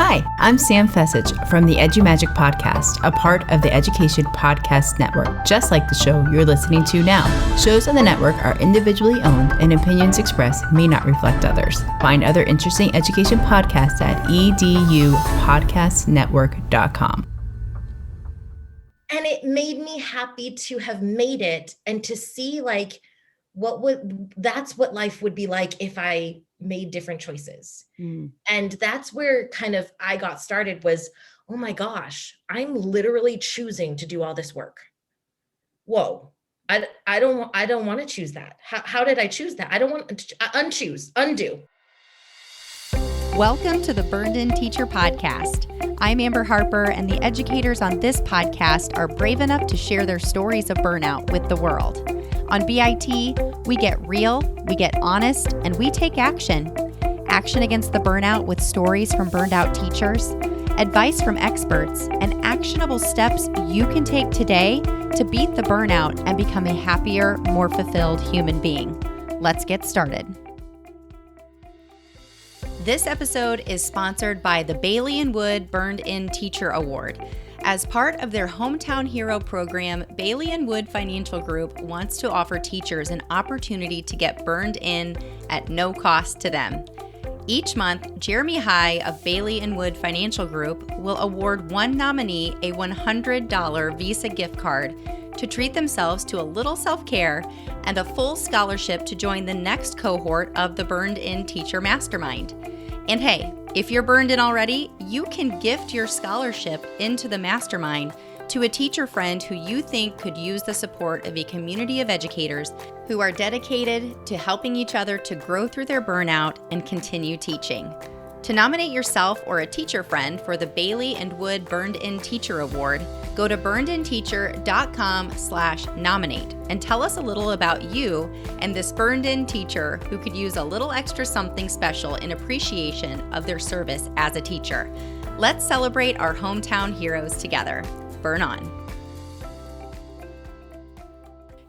Hi, I'm Sam Fessich from the EduMagic Podcast, a part of the Education Podcast Network, just like the show you're listening to now. Shows on the network are individually owned and opinions expressed may not reflect others. Find other interesting education podcasts at edupodcastnetwork.com. And it made me happy to have made it and to see that's what life would be like if I made different choices. And that's where kind of I got started was, oh my gosh, I'm literally choosing to do all this work. Whoa, I don't want to choose that. How did I choose that? I don't want to undo. Welcome to the Burned-In Teacher Podcast. I'm Amber Harper, and the educators on this podcast are brave enough to share their stories of burnout with the world. On BIT, we get real, we get honest, and we take action. Action against the burnout with stories from burned out teachers, advice from experts, and actionable steps you can take today to beat the burnout and become a happier, more fulfilled human being. Let's get started. This episode is sponsored by the Bailey & Wood Burned-In Teacher Award. As part of their Hometown Hero program, Bailey & Wood Financial Group wants to offer teachers an opportunity to get burned in at no cost to them. Each month, Jeremy High of Bailey & Wood Financial Group will award one nominee a $100 Visa gift card to treat themselves to a little self-care and a full scholarship to join the next cohort of the Burned-In Teacher Mastermind. And hey, if you're burned in already, you can gift your scholarship into the mastermind to a teacher friend who you think could use the support of a community of educators who are dedicated to helping each other to grow through their burnout and continue teaching. To nominate yourself or a teacher friend for the Bailey & Wood Burned-In Teacher Award, go to burnedinteacher.com/nominate and tell us a little about you and this burned-in teacher who could use a little extra something special in appreciation of their service as a teacher. Let's celebrate our hometown heroes together. Burn on.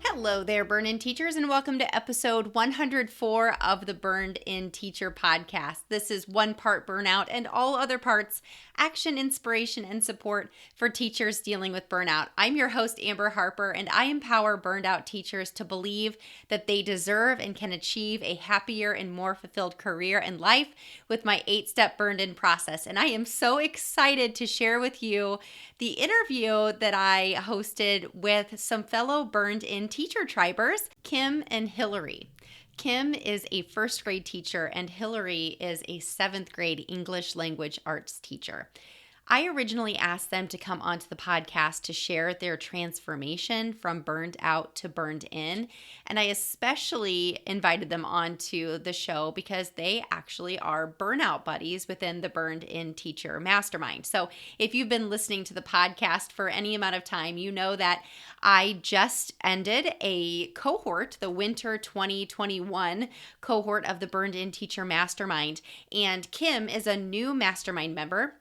Hello there, Burn-In Teachers, and welcome to episode 104 of the Burned-In Teacher Podcast. This is one part burnout and all other parts action, inspiration, and support for teachers dealing with burnout. I'm your host, Amber Harper, and I empower burned out teachers to believe that they deserve and can achieve a happier and more fulfilled career and life with my 8-step burned-in process. And I am so excited to share with you the interview that I hosted with some fellow burned-in teacher tribers, Kim and Hilary. Kim is a first grade teacher and Hilary is a 7th grade English language arts teacher. I originally asked them to come onto the podcast to share their transformation from burned out to burned in, and I especially invited them onto the show because they actually are burnout buddies within the Burned-In Teacher Mastermind. So if you've been listening to the podcast for any amount of time, you know that I just ended a cohort, the winter 2021 cohort of the Burned-In Teacher Mastermind, and Kim is a new mastermind member.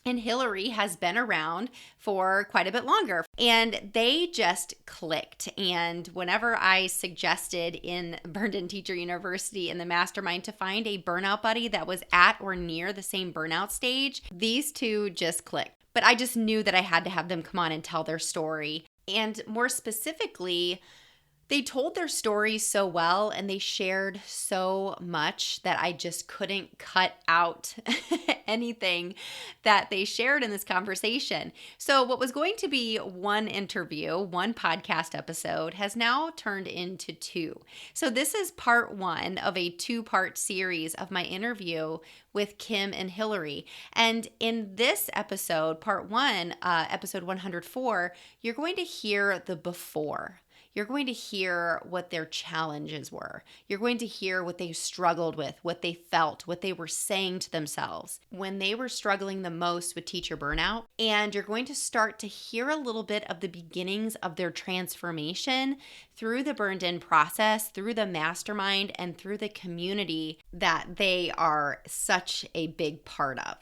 And Hilary has been around for quite a bit longer. And they just clicked. And whenever I suggested in Burned-In Teacher University in the mastermind to find a burnout buddy that was at or near the same burnout stage, these two just clicked. But I just knew that I had to have them come on and tell their story. And more specifically, they told their story so well and they shared so much that I just couldn't cut out anything that they shared in this conversation. So what was going to be one interview, one podcast episode, has now turned into 2. So this is part 1 of a 2-part series of my interview with Kim and Hilary. And in this episode, part 1, episode 104, you're going to hear the before. You're going to hear what their challenges were. You're going to hear what they struggled with, what they felt, what they were saying to themselves when they were struggling the most with teacher burnout. And you're going to start to hear a little bit of the beginnings of their transformation through the burned-in process, through the mastermind, and through the community that they are such a big part of.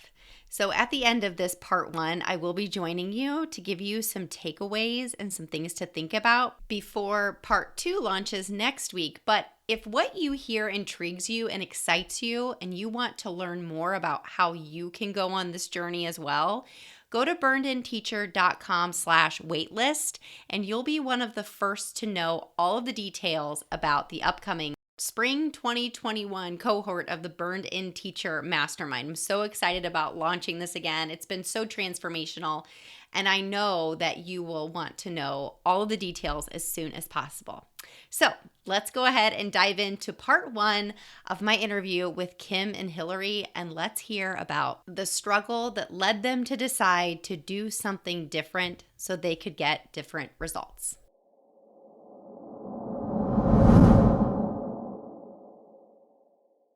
So at the end of this part 1, I will be joining you to give you some takeaways and some things to think about before part 2 launches next week. But if what you hear intrigues you and excites you, and you want to learn more about how you can go on this journey as well, go to burnedinteacher.com/waitlist, and you'll be one of the first to know all of the details about the upcoming Spring 2021 cohort of the Burned-In Teacher Mastermind. I'm so excited about launching this again. It's been so transformational, and I know that you will want to know all of the details as soon as possible. So let's go ahead and dive into part 1 of my interview with Kim and Hilary, and let's hear about the struggle that led them to decide to do something different so they could get different results.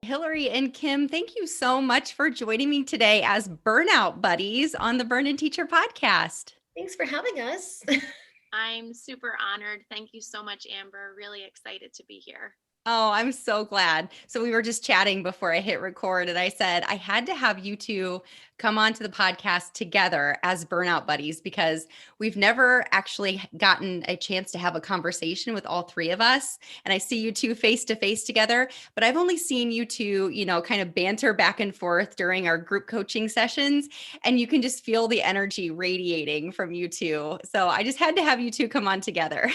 Hilary and Kim, thank you so much for joining me today as Burnout Buddies on the Burned-In Teacher podcast. Thanks for having us. I'm super honored. Thank you so much, Amber. Really excited to be here. Oh, I'm so glad. So we were just chatting before I hit record, and I said I had to have you two come onto the podcast together as Burnout Buddies because we've never actually gotten a chance to have a conversation with all three of us. And I see you two face to face together, but I've only seen you two, kind of banter back and forth during our group coaching sessions, and you can just feel the energy radiating from you two. So I just had to have you two come on together.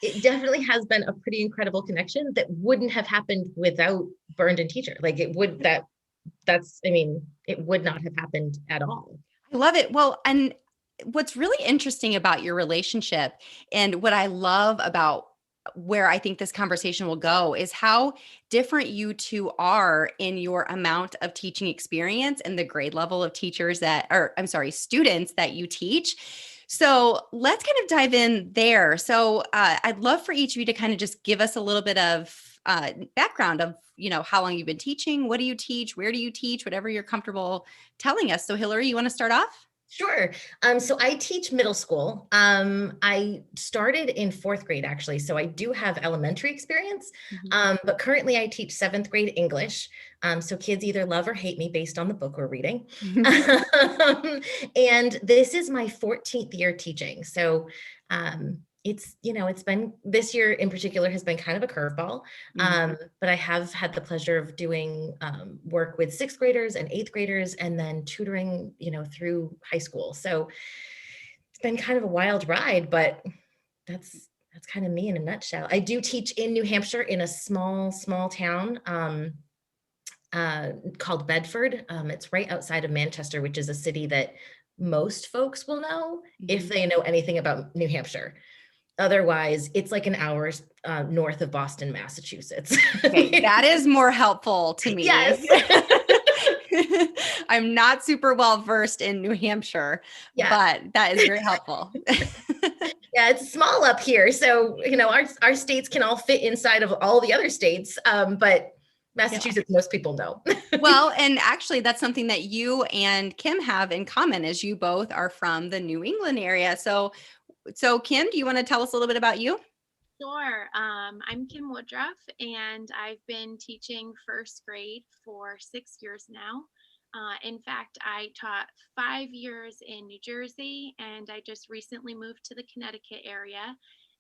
It definitely has been a pretty incredible connection that wouldn't have happened without Burned-In Teacher. Like it would it would not have happened at all. I love it. Well, and what's really interesting about your relationship and what I love about where I think this conversation will go is how different you are in your amount of teaching experience and the grade level of students that you teach. So let's kind of dive in there. So I'd love for each of you to kind of just give us a little bit of background of, how long you've been teaching, what do you teach, where do you teach, whatever you're comfortable telling us. So Hilary, you want to start off? Sure. So I teach middle school. I started in 4th grade, actually. So I do have elementary experience, but currently I teach 7th grade English. So kids either love or hate me based on the book we're reading. And this is my 14th year teaching. So it's been, this year in particular has been kind of a curveball, but I have had the pleasure of doing work with 6th graders and 8th graders and then tutoring, through high school. So it's been kind of a wild ride, but that's kind of me in a nutshell. I do teach in New Hampshire in a small town called Bedford. It's right outside of Manchester, which is a city that most folks will know if they know anything about New Hampshire. Otherwise, it's like an hour north of Boston, Massachusetts. Okay, that is more helpful to me. Yes. I'm not super well versed in New Hampshire, but that is very helpful. Yeah, it's small up here. So, our states can all fit inside of all the other states, but Massachusetts, most people know. Well, and actually that's something that you and Kim have in common is you both are from the New England area. So Kim, do you want to tell us a little bit about you? Sure. I'm Kim Woodruff, and I've been teaching 1st grade for 6 years now. In fact, I taught 5 years in New Jersey, and I just recently moved to the Connecticut area.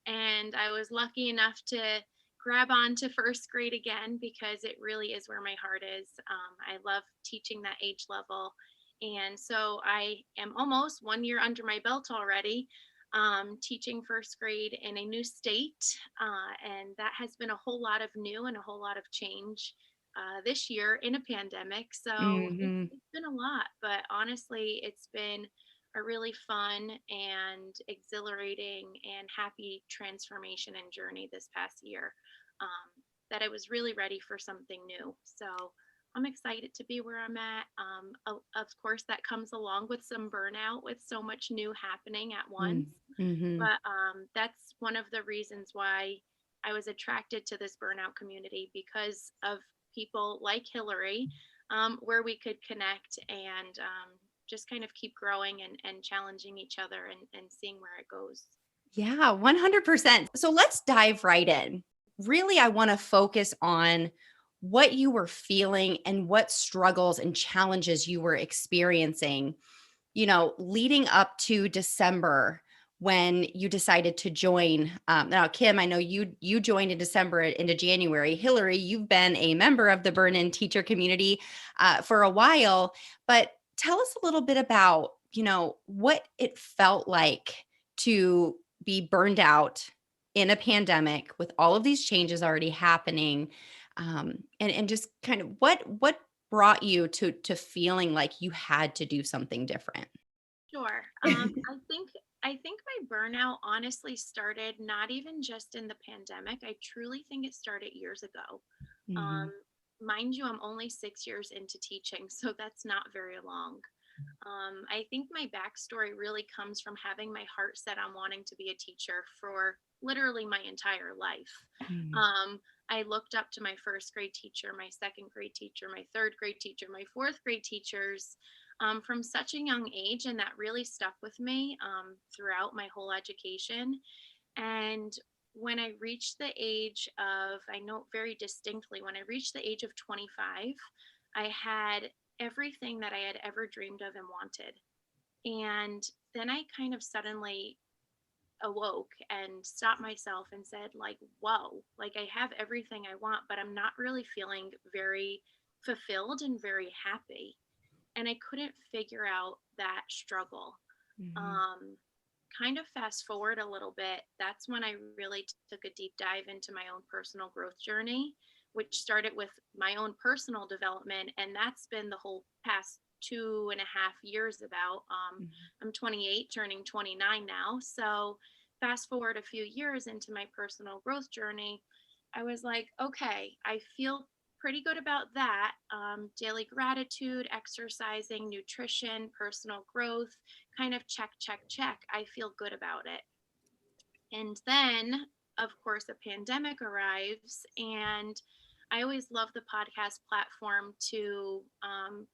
And I was lucky enough to grab on to 1st grade again because it really is where my heart is. I love teaching that age level. And so I am almost 1 year under my belt already. Teaching 1st grade in a new state, and that has been a whole lot of new and a whole lot of change this year in a pandemic. So it's been a lot, but honestly, it's been a really fun and exhilarating and happy transformation and journey this past year, that I was really ready for something new. So I'm excited to be where I'm at. Of course, that comes along with some burnout with so much new happening at once. But that's one of the reasons why I was attracted to this burnout community, because of people like Hilary, where we could connect and just kind of keep growing and challenging each other and seeing where it goes. Yeah, 100%. So let's dive right in. Really, I want to focus on what you were feeling and what struggles and challenges you were experiencing, leading up to December when you decided to join. Now, Kim, I know you joined in December into January. Hilary, you've been a member of the Burn-In Teacher Community for a while, but tell us a little bit about, what it felt like to be burned out in a pandemic with all of these changes already happening, and just kind of what brought you to feeling like you had to do something different. Sure. I think my burnout honestly started not even just in the pandemic. I truly think it started years ago. Mhm. Um, Mind you, I'm only 6 years into teaching, so that's not very long. I think my backstory really comes from having my heart set on wanting to be a teacher for literally my entire life. Mhm. I looked up to my first grade teacher, my second grade teacher, my third grade teacher, my fourth grade teachers, from such a young age. And that really stuck with me throughout my whole education. And when I reached the age of, I know very distinctly, when I reached the age of 25, I had everything that I had ever dreamed of and wanted. And then I kind of suddenly awoke and stopped myself and said, like, whoa, like I have everything I want, but I'm not really feeling very fulfilled and very happy. And I couldn't figure out that struggle. Mhm. Um, Kind of fast forward a little bit, that's when I really took a deep dive into my own personal growth journey, which started with my own personal development. And that's been the whole past 2.5 years about. Mhm. I'm 28, turning 29 now. So fast forward a few years into my personal growth journey, I was like, okay, I feel pretty good about that. Daily gratitude, exercising, nutrition, personal growth, kind of check, check, check. I feel good about it. And then, of course, a pandemic arrives, and I always love the podcast platform to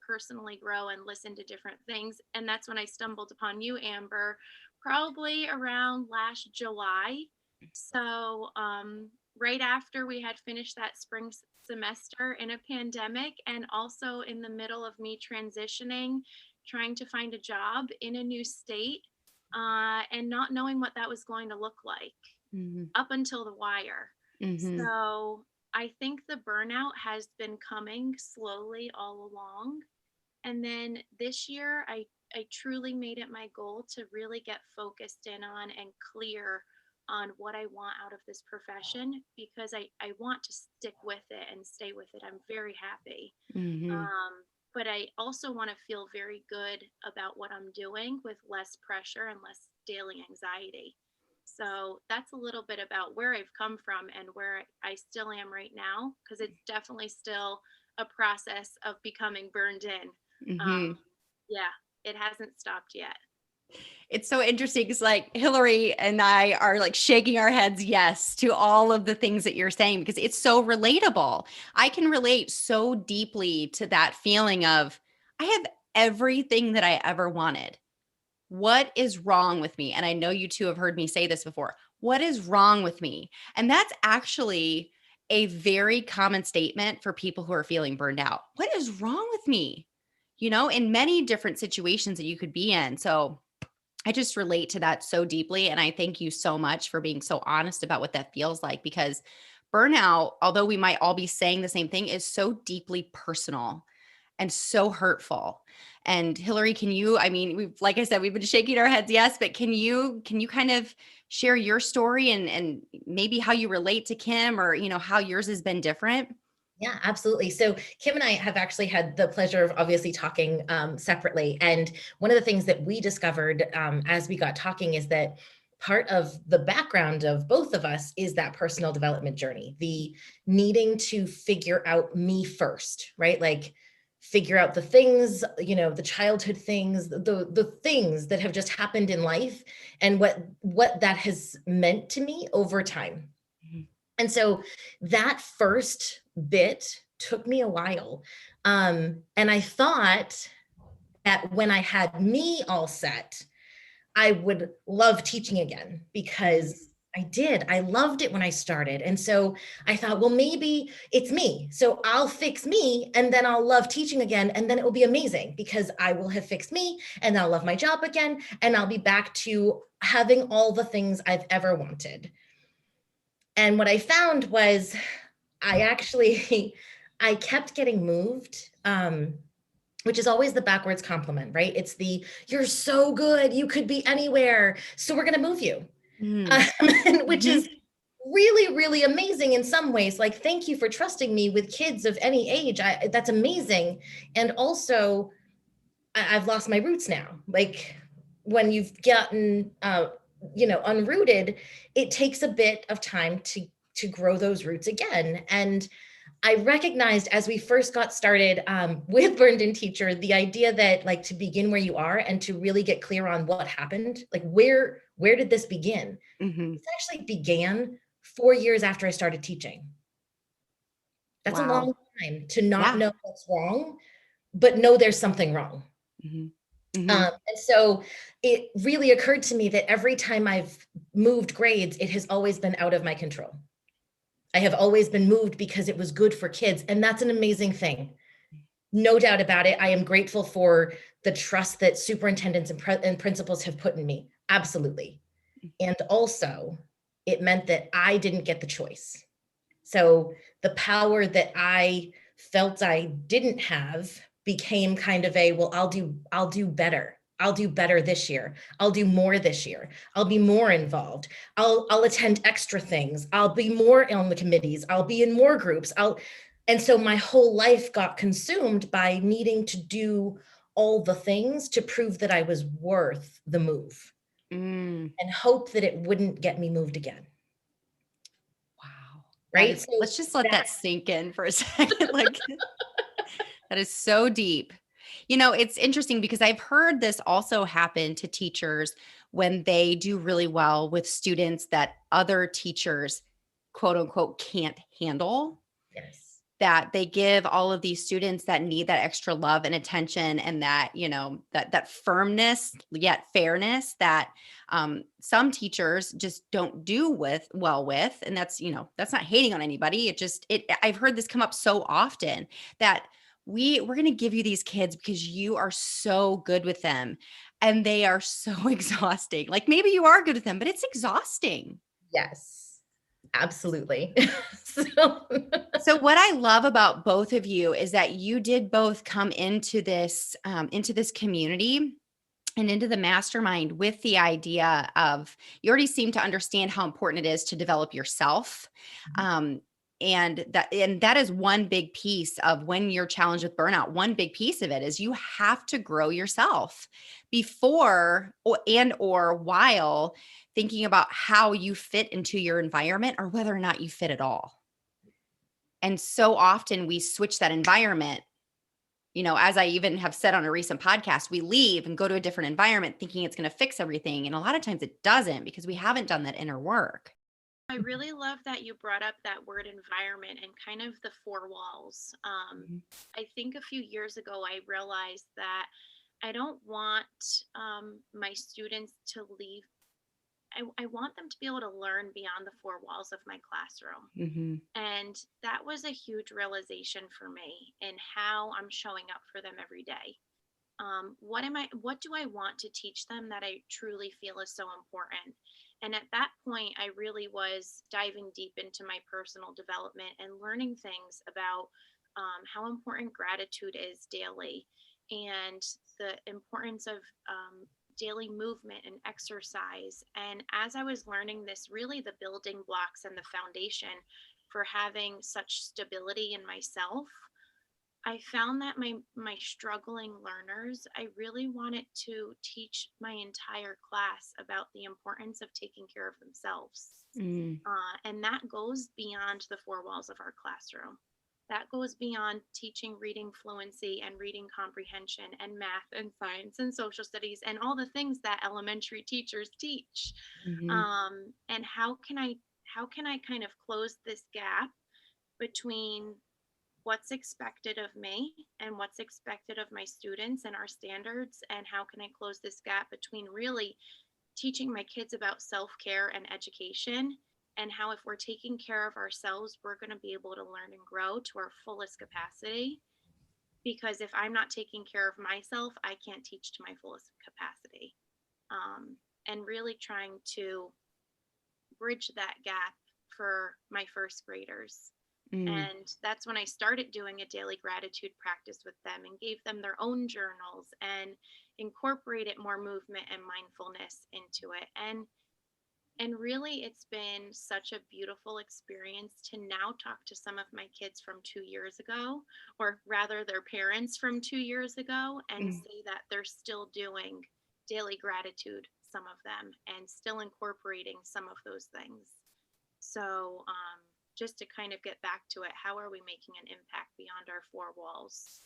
personally grow and listen to different things. And that's when I stumbled upon you, Amber, probably around last July. So, right after we had finished that spring semester in a pandemic, and also in the middle of me transitioning, trying to find a job in a new state, and not knowing what that was going to look like Mhm. up until the wire. Mhm. So I think the burnout has been coming slowly all along. And then this year, I truly made it my goal to really get focused in on and clear on what I want out of this profession, because I want to stick with it and stay with it. I'm very happy. Mhm. But I also want to feel very good about what I'm doing with less pressure and less daily anxiety. So that's a little bit about where I've come from and where I still am right now, because it's definitely still a process of becoming burned in. Mhm. Um, yeah, it hasn't stopped yet. It's so interesting because like Hilary and I are like shaking our heads yes to all of the things that you're saying because it's so relatable. I can relate so deeply to that feeling of I have everything that I ever wanted. What is wrong with me? And I know you two have heard me say this before. What is wrong with me? And that's actually a very common statement for people who are feeling burned out. What is wrong with me? In many different situations that you could be in. So I just relate to that so deeply. And I thank you so much for being so honest about what that feels like because burnout, although we might all be saying the same thing, is so deeply personal and so hurtful. And Hilary, I mean, like I said, we've been shaking our heads, yes, but can you kind of share your story and maybe how you relate to Kim or, how yours has been different? Yeah, absolutely. So Kim and I have actually had the pleasure of obviously talking separately. And one of the things that we discovered as we got talking is that part of the background of both of us is that personal development journey, the needing to figure out me first, right? Like figure out the things, the childhood things, the things that have just happened in life and what that has meant to me over time. Mhm. And so that first bit took me a while. And I thought that when I had me all set, I would love teaching again because I did. I loved it when I started. And so I thought, well, maybe it's me. So I'll fix me and then I'll love teaching again. And then it will be amazing because I will have fixed me and I'll love my job again. And I'll be back to having all the things I've ever wanted. And what I found was I kept getting moved, which is always the backwards compliment, right? It's you're so good, you could be anywhere, so we're going to move you. Which is really, really amazing in some ways. Like, thank you for trusting me with kids of any age. That's amazing. And also, I've lost my roots now. Like, when you've gotten, unrooted, it takes a bit of time to grow those roots again. And I recognized as we first got started with Burned-In Teacher, the idea that, like, to begin where you are and to really get clear on what happened, like where did this begin? This actually began 4 years after I started teaching. That's a long time to not know what's wrong, but know there's something wrong. And so it really occurred to me that every time I've moved grades, it has always been out of my control. I have always been moved because it was good for kids. And that's an amazing thing. No doubt about it. I am grateful for the trust that superintendents and principals have put in me. Absolutely. And also, it meant that I didn't get the choice. So the power that I felt I didn't have became kind of well, I'll do better. I'll do better this year. I'll do more this year. I'll be more involved. I'll attend extra things. I'll be more on the committees. I'll be in more groups. And so my whole life got consumed by needing to do all the things to prove that I was worth the move and hope that it wouldn't get me moved again. Wow. Right? So let's just let that sink in for a second. Like, that is so deep. You know, it's interesting because I've heard this also happen to teachers when they do really well with students that other teachers, quote unquote, can't handle. Yes. That they give all of these students that need that extra love and attention and that, that firmness, yet fairness that some teachers just don't do well with. And that's, that's not hating on anybody. I've heard this come up so often that we're going to give you these kids because you are so good with them and they are so exhausting. Like, maybe you are good with them, but it's exhausting. Yes, absolutely. So what I love about both of you is that you did both come into this community and into the mastermind with the idea of, you already seem to understand how important it is to develop yourself. And that is one big piece of when you're challenged with burnout. One big piece of it is you have to grow yourself before or while thinking about how you fit into your environment or whether or not you fit at all. And so often we switch that environment. As I even have said on a recent podcast, we leave and go to a different environment thinking it's going to fix everything. And a lot of times it doesn't because we haven't done that inner work. I really love that you brought up that word environment and kind of the four walls. I think a few years ago, I realized that I don't want my students to leave. I want them to be able to learn beyond the four walls of my classroom. And that was a huge realization for me in how I'm showing up for them every day. What do I want to teach them that I truly feel is so important? And at that point, I really was diving deep into my personal development and learning things about how important gratitude is daily and the importance of daily movement and exercise. And as I was learning this, really the building blocks and the foundation for having such stability in myself, I found that my struggling learners, I really wanted to teach my entire class about the importance of taking care of themselves. And that goes beyond the four walls of our classroom. That goes beyond teaching reading fluency and reading comprehension and math and science and social studies and all the things that elementary teachers teach. And how can I kind of close this gap between what's expected of me and what's expected of my students and our standards, and how can I close this gap between really teaching my kids about self-care and education, and how if we're taking care of ourselves, we're going to be able to learn and grow to our fullest capacity. Because if I'm not taking care of myself, I can't teach to my fullest capacity. And really trying to bridge that gap for my first graders. And that's when I started doing a daily gratitude practice with them and gave them their own journals and incorporated more movement and mindfulness into it. And really, it's been such a beautiful experience to now talk to some of my kids from 2 years ago, or rather their parents from 2 years ago, and say that they're still doing daily gratitude, some of them, and still incorporating some of those things. So just to kind of get back to it, how are we making an impact beyond our four walls?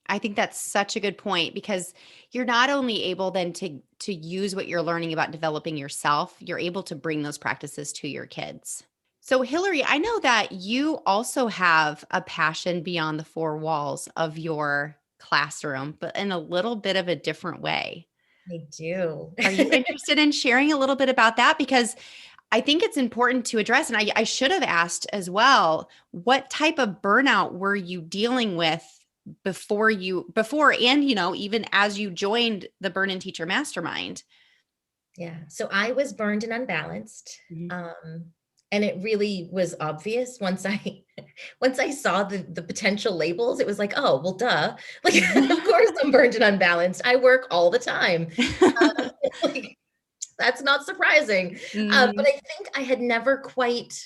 I think that's such a good point, because you're not only able then to use what you're learning about developing yourself, you're able to bring those practices to your kids. So Hilary, I know that you also have a passion beyond the four walls of your classroom, but in a little bit of a different way. I do. Are you interested in sharing a little bit about that? Because I think it's important to address, and I should have asked as well, what type of burnout were you dealing with before and, even as you joined the Burned-In Teacher Mastermind? Yeah. So I was burned and unbalanced. And it really was obvious once I saw the potential labels. It was like, oh, well, duh. Like, of course I'm burned and unbalanced. I work all the time. Like, that's not surprising. But I think I had never quite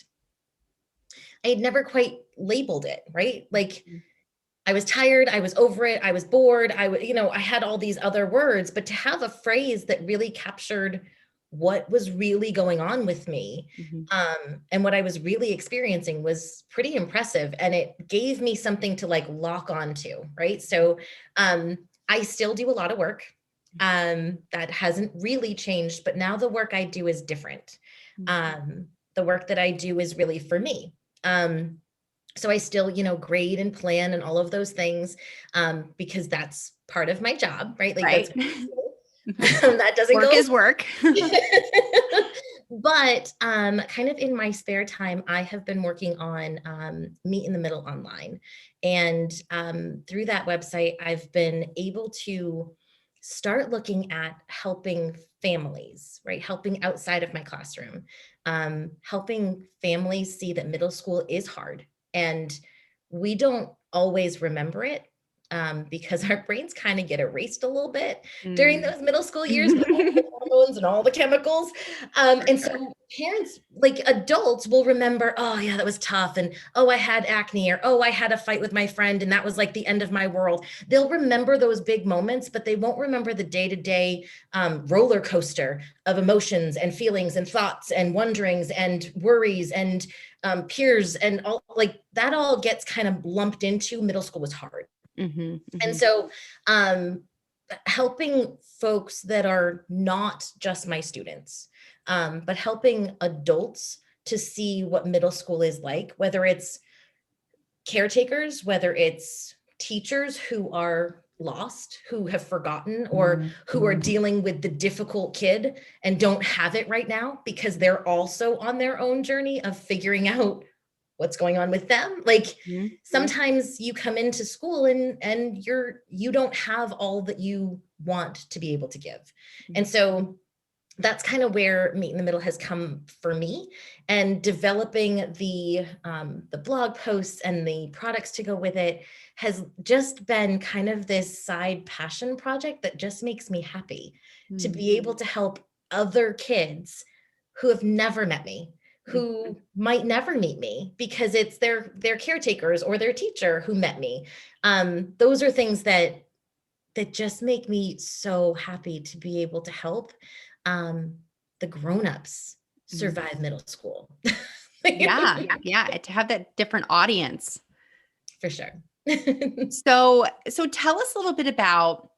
labeled it, right? Like, I was tired, I was over it, I was bored, I had all these other words, but to have a phrase that really captured what was really going on with me, and what I was really experiencing was pretty impressive. And it gave me something to like lock onto, right? So I still do a lot of work. That hasn't really changed, but now the work I do is different. The work that I do is really for me. So I still, grade and plan and all of those things, because that's part of my job, right? Like, right. That doesn't work go is work. But kind of in my spare time, I have been working on Meet in the Middle online. And through that website, I've been able to start looking at helping families, right? Helping outside of my classroom, helping families see that middle school is hard. And we don't always remember it, because our brains kind of get erased a little bit during those middle school years with all the hormones and all the chemicals. And so parents, like adults, will remember, oh yeah, that was tough. And oh, I had acne, or oh, I had a fight with my friend and that was like the end of my world. They'll remember those big moments, but they won't remember the day-to-day roller coaster of emotions and feelings and thoughts and wonderings and worries and peers and all, like that all gets kind of lumped into middle school was hard. And so helping folks that are not just my students, but helping adults to see what middle school is like, whether it's caretakers, whether it's teachers who are lost, who have forgotten, or who are dealing with the difficult kid and don't have it right now because they're also on their own journey of figuring out what's going on with them. Like sometimes you come into school and you don't have all that you want to be able to give. And so that's kind of where Meet in the Middle has come for me, and developing the blog posts and the products to go with it has just been kind of this side passion project that just makes me happy to be able to help other kids who have never met me, who might never meet me because it's their caretakers or their teacher who met me. Those are things that just make me so happy to be able to help the grown-ups survive middle school. Yeah. To have that different audience. For sure. So tell us a little bit about,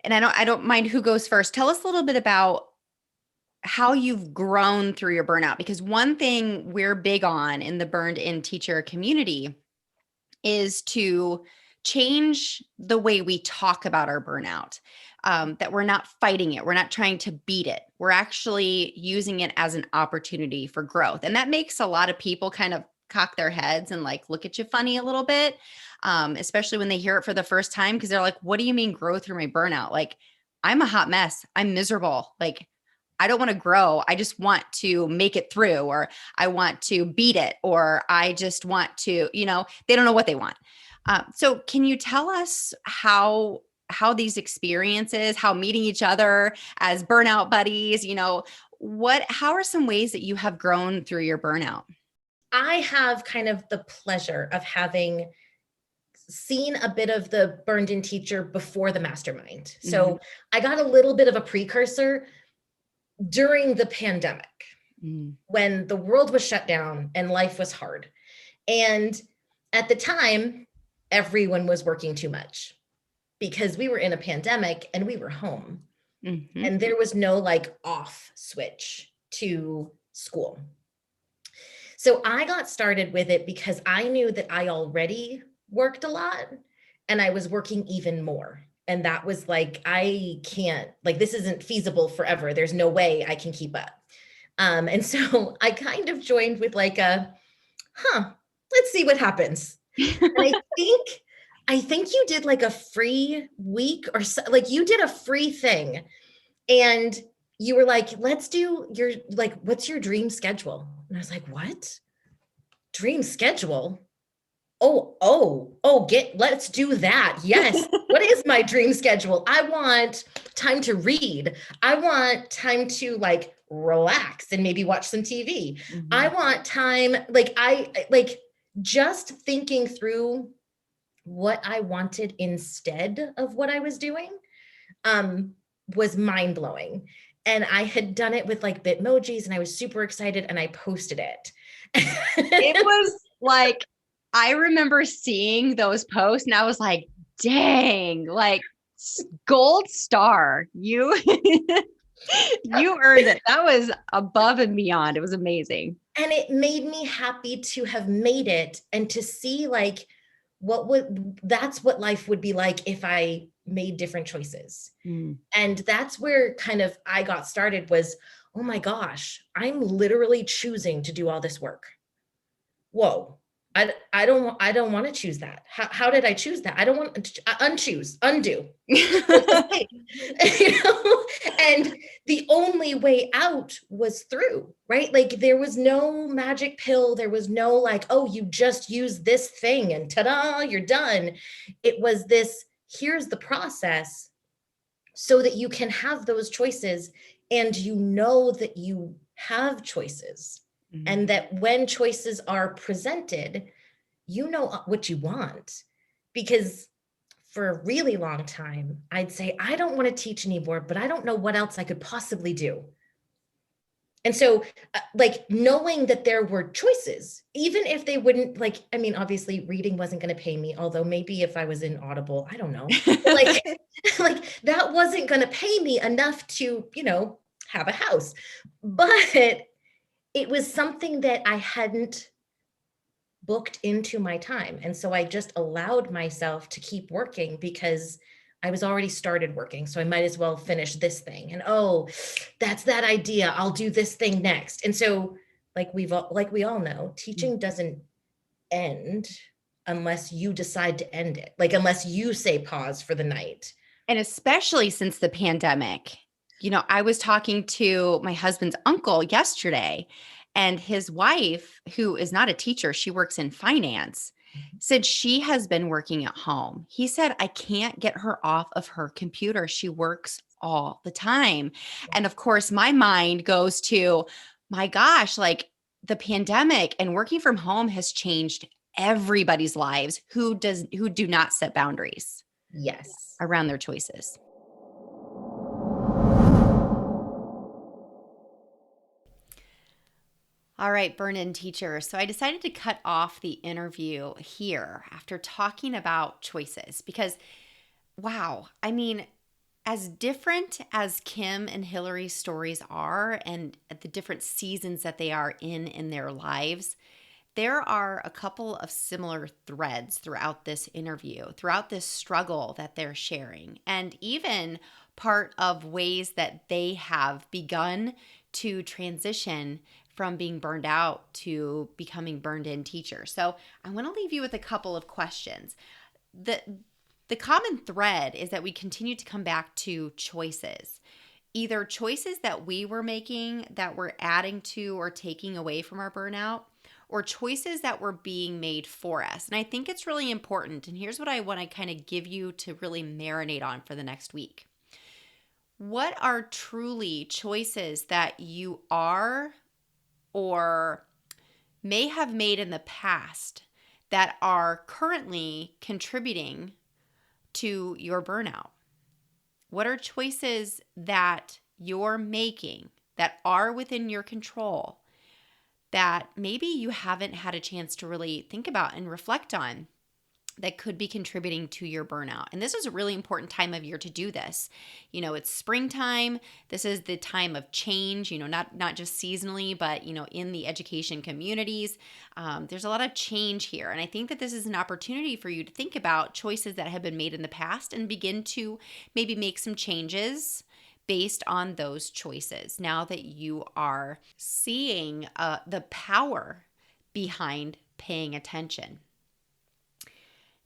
and I don't mind who goes first. Tell us a little bit about how you've grown through your burnout, because one thing we're big on in the Burned-In Teacher community is to change the way we talk about our burnout, that we're not fighting it. We're not trying to beat it. We're actually using it as an opportunity for growth. And that makes a lot of people kind of cock their heads and like look at you funny a little bit, especially when they hear it for the first time, because they're like, what do you mean grow through my burnout? Like, I'm a hot mess. I'm miserable. Like, I don't want to grow. I just want to make it through, or I want to beat it, or I just want to, they don't know what they want. So can you tell us how these experiences, how meeting each other as burnout buddies, how are some ways that you have grown through your burnout? I have kind of the pleasure of having seen a bit of the Burned-In Teacher before the mastermind. So I got a little bit of a precursor during the pandemic when the world was shut down and life was hard. And at the time, everyone was working too much because we were in a pandemic and we were home. And there was no like off switch to school. So I got started with it because I knew that I already worked a lot and I was working even more. And that was like, I can't, like, this isn't feasible forever. There's no way I can keep up. And so I kind of joined with like let's see what happens. And I think you did like a free week or so, like you did a free thing and you were like, let's do what's your dream schedule? And I was like, what? Dream schedule? Let's do that. Yes. What is my dream schedule? I want time to read. I want time to like relax and maybe watch some TV. I want time, just thinking through what I wanted instead of what I was doing, was mind blowing. And I had done it with like Bitmojis and I was super excited and I posted it. It was like, I remember seeing those posts and I was like, dang, like gold star, you, you earned it. That was above and beyond. It was amazing. And it made me happy to have made it and to see like, that's what life would be like if I made different choices. And that's where kind of I got started was, oh my gosh, I'm literally choosing to do all this work. Whoa. I don't want to choose that. How did I choose that? I don't want to undo. And the only way out was through, right? Like there was no magic pill. There was no like, oh, you just use this thing and ta-da, you're done. It was this, here's the process so that you can have those choices and you know that you have choices. And that when choices are presented, you know what you want. Because for a really long time, I'd say, I don't want to teach anymore, but I don't know what else I could possibly do. And so like knowing that there were choices, even if they wouldn't obviously reading wasn't going to pay me, although maybe if I was in Audible, I don't know, like that wasn't going to pay me enough to, have a house. But it was something that I hadn't booked into my time. And so I just allowed myself to keep working because I was already started working. So I might as well finish this thing. And that's that idea. I'll do this thing next. And so like we all know, teaching doesn't end unless you decide to end it. Like unless you say pause for the night. And especially since the pandemic. I was talking to my husband's uncle yesterday, and his wife, who is not a teacher, she works in finance, said she has been working at home. He said, I can't get her off of her computer. She works all the time. And of course, my mind goes to, my gosh, like the pandemic and working from home has changed everybody's lives who do not set boundaries. Yes. Around their choices. All right, Burn-In Teacher. So I decided to cut off the interview here after talking about choices because, wow, I mean, as different as Kim and Hilary's stories are and the different seasons that they are in their lives, there are a couple of similar threads throughout this interview, throughout this struggle that they're sharing, and even part of ways that they have begun to transition from being burned out to becoming burned-in teachers. So I want to leave you with a couple of questions. The common thread is that we continue to come back to choices. Either choices that we were making that were adding to or taking away from our burnout, or choices that were being made for us. And I think it's really important. And here's what I want to kind of give you to really marinate on for the next week. What are truly choices that you are or may have made in the past that are currently contributing to your burnout? What are choices that you're making that are within your control that maybe you haven't had a chance to really think about and reflect on that could be contributing to your burnout? And this is a really important time of year to do this. It's springtime. This is the time of change, not just seasonally, but, in the education communities. There's a lot of change here. And I think that this is an opportunity for you to think about choices that have been made in the past and begin to maybe make some changes based on those choices now that you are seeing the power behind paying attention.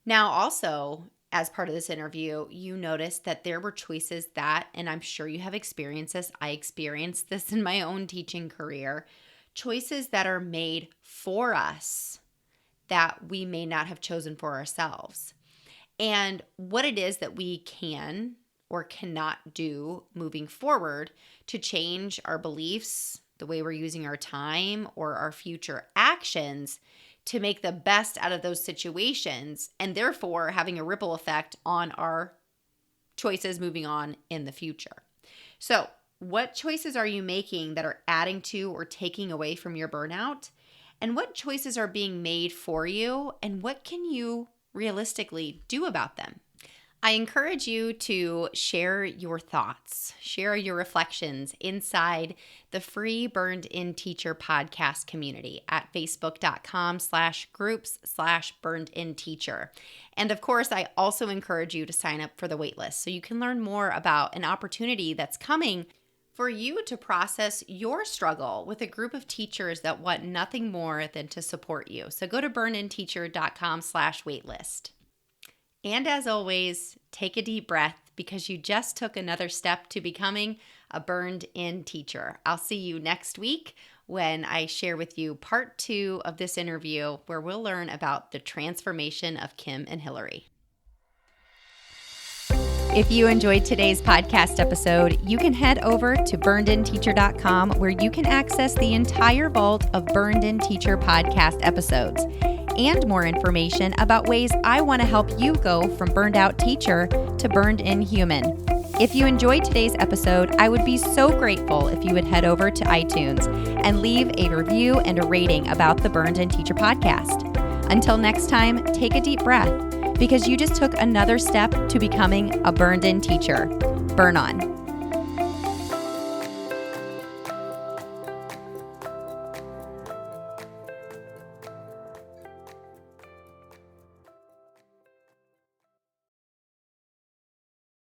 Now, also, as part of this interview, you noticed that there were choices that, and I'm sure you have experienced this, I experienced this in my own teaching career, choices that are made for us that we may not have chosen for ourselves. And what it is that we can or cannot do moving forward to change our beliefs, the way we're using our time, or our future actions to make the best out of those situations, and therefore having a ripple effect on our choices moving on in the future. So, what choices are you making that are adding to or taking away from your burnout? And what choices are being made for you? And what can you realistically do about them? I encourage you to share your thoughts, share your reflections inside the free Burned-In Teacher podcast community at facebook.com/groups/Burned-In Teacher. And of course, I also encourage you to sign up for the waitlist so you can learn more about an opportunity that's coming for you to process your struggle with a group of teachers that want nothing more than to support you. So go to burnedinteacher.com/waitlist. And as always, take a deep breath because you just took another step to becoming a burned-in teacher. I'll see you next week when I share with you part 2 of this interview where we'll learn about the transformation of Kim and Hilary. If you enjoyed today's podcast episode, you can head over to burnedinteacher.com where you can access the entire vault of Burned-In Teacher podcast episodes and more information about ways I want to help you go from burned out teacher to burned in human. If you enjoyed today's episode, I would be so grateful if you would head over to iTunes and leave a review and a rating about the Burned-In Teacher podcast. Until next time, take a deep breath because you just took another step to becoming a burned-in teacher. Burn on.